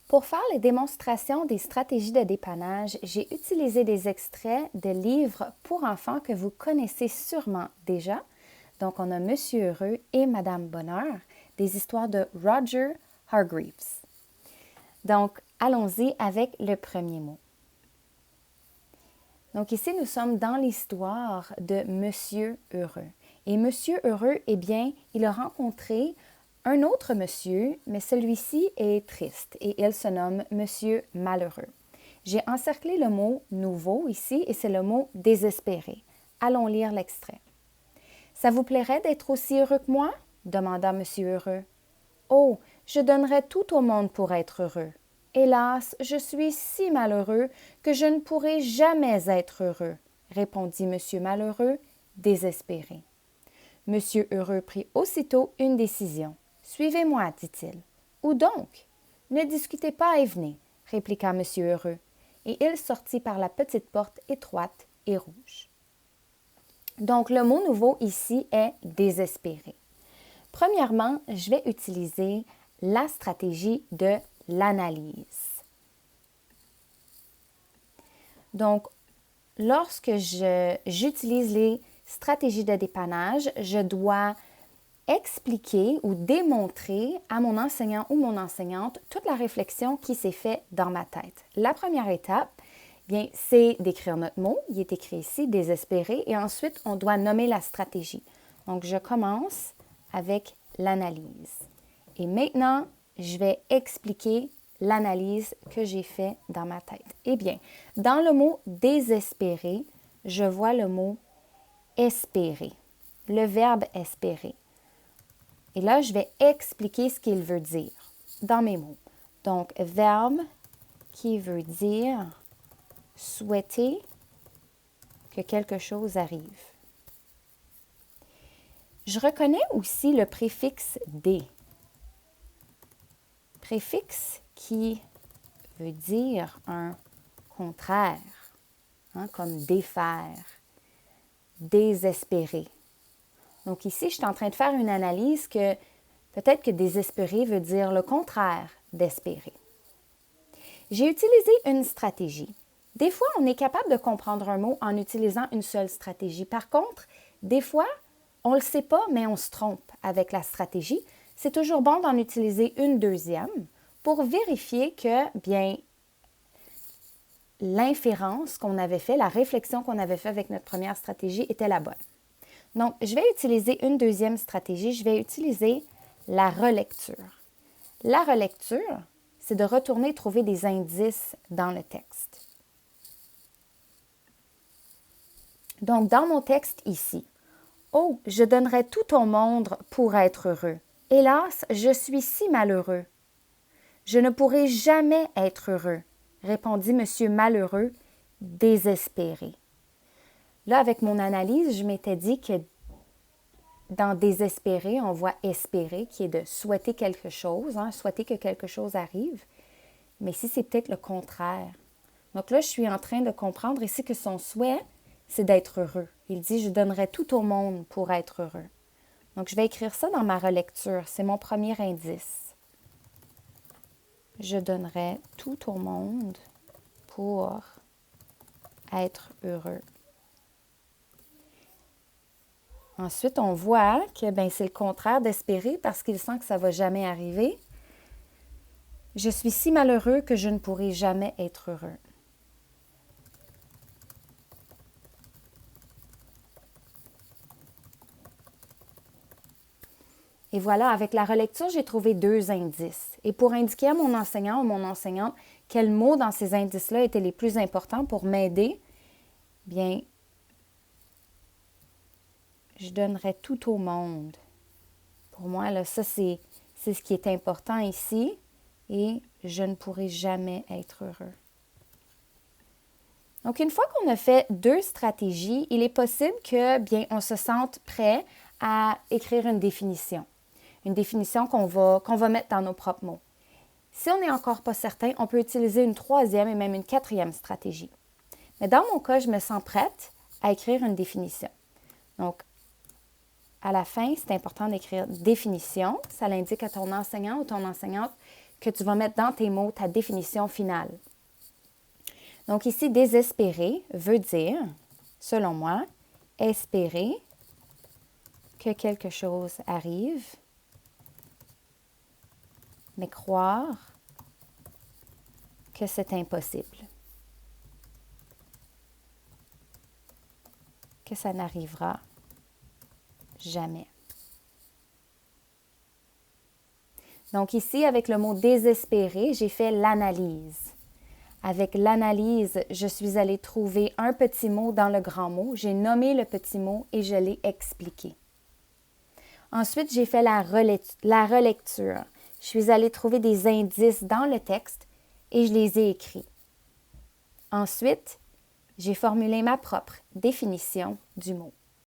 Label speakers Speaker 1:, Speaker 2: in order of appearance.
Speaker 1: Pour faire les démonstrations des stratégies de dépannage, j'ai utilisé des extraits de livres pour enfants que vous connaissez sûrement déjà. Donc, on a Monsieur Heureux et Madame Bonheur, des histoires de Roger Hargreaves. Donc, allons-y avec le premier mot. Donc ici, nous sommes dans l'histoire de Monsieur Heureux. Et Monsieur Heureux, eh bien, il a rencontré un autre monsieur, mais celui-ci est triste et il se nomme Monsieur Malheureux. J'ai encerclé le mot « nouveau » ici et c'est le mot « désespéré ». Allons lire l'extrait. « Ça vous plairait d'être aussi heureux que moi? » demanda Monsieur Heureux. « Oh, je donnerais tout au monde pour être heureux. Hélas, je suis si malheureux que je ne pourrai jamais être heureux, » répondit Monsieur Malheureux, désespéré. Monsieur Heureux prit aussitôt une décision. « Suivez-moi, dit-il. »« Où donc? »« Ne discutez pas et venez, » répliqua Monsieur Heureux, et il sortit par la petite porte étroite et rouge. Donc, le mot nouveau ici est « désespéré ». Premièrement, je vais utiliser la stratégie de l'analyse. Donc, lorsque j'utilise les stratégies de dépannage, je dois expliquer ou démontrer à mon enseignant ou mon enseignante toute la réflexion qui s'est faite dans ma tête. La première étape, bien, c'est d'écrire notre mot. Il est écrit ici, désespéré, et ensuite, on doit nommer la stratégie. Donc, je commence avec l'analyse. Et maintenant, je vais expliquer l'analyse que j'ai faite dans ma tête. Eh bien, dans le mot désespérer, je vois le mot espérer, le verbe espérer. Et là, je vais expliquer ce qu'il veut dire dans mes mots. Donc, verbe qui veut dire souhaiter que quelque chose arrive. Je reconnais aussi le préfixe « dé ». Préfixe qui veut dire un contraire, comme défaire, désespérer. Donc ici, je suis en train de faire une analyse que peut-être que désespérer veut dire le contraire d'espérer. J'ai utilisé une stratégie. Des fois, on est capable de comprendre un mot en utilisant une seule stratégie. Par contre, des fois, on ne le sait pas, mais on se trompe avec la stratégie. C'est toujours bon d'en utiliser une deuxième pour vérifier que, bien, l'inférence qu'on avait fait, la réflexion qu'on avait fait avec notre première stratégie était la bonne. Donc, je vais utiliser une deuxième stratégie. Je vais utiliser la relecture. La relecture, c'est de retourner trouver des indices dans le texte. Donc, dans mon texte ici, « Oh, je donnerais tout au monde pour être heureux. Hélas, je suis si malheureux. »« Je ne pourrai jamais être heureux, » répondit Monsieur Malheureux, désespéré. Là, avec mon analyse, je m'étais dit que dans désespérer, on voit espérer, qui est de souhaiter quelque chose, souhaiter que quelque chose arrive. Mais ici, c'est peut-être le contraire. Donc là, je suis en train de comprendre ici que son souhait, c'est d'être heureux. Il dit « Je donnerais tout au monde pour être heureux ». Donc, je vais écrire ça dans ma relecture. C'est mon premier indice. Je donnerais tout au monde pour être heureux. Ensuite, on voit que c'est le contraire d'espérer parce qu'il sent que ça ne va jamais arriver. Je suis si malheureux que je ne pourrai jamais être heureux. Et voilà, avec la relecture, j'ai trouvé deux indices. Et pour indiquer à mon enseignant ou mon enseignante quels mots dans ces indices-là étaient les plus importants pour m'aider, bien, je donnerais tout au monde. Pour moi, là, ça, c'est ce qui est important ici. Et je ne pourrai jamais être heureux. Donc, une fois qu'on a fait deux stratégies, il est possible que, bien, on se sente prêt à écrire une définition. Une définition qu'on va mettre dans nos propres mots. Si on n'est encore pas certain, on peut utiliser une troisième et même une quatrième stratégie. Mais dans mon cas, je me sens prête à écrire une définition. Donc, à la fin, c'est important d'écrire définition. Ça l'indique à ton enseignant ou ton enseignante que tu vas mettre dans tes mots ta définition finale. Donc ici, désespérer veut dire, selon moi, espérer que quelque chose arrive, mais croire que c'est impossible, que ça n'arrivera jamais. Donc ici, avec le mot désespérer, j'ai fait l'analyse. Avec l'analyse, je suis allée trouver un petit mot dans le grand mot. J'ai nommé le petit mot et je l'ai expliqué. Ensuite, j'ai fait la relecture. Je suis allée trouver des indices dans le texte et je les ai écrits. Ensuite, j'ai formulé ma propre définition du mot.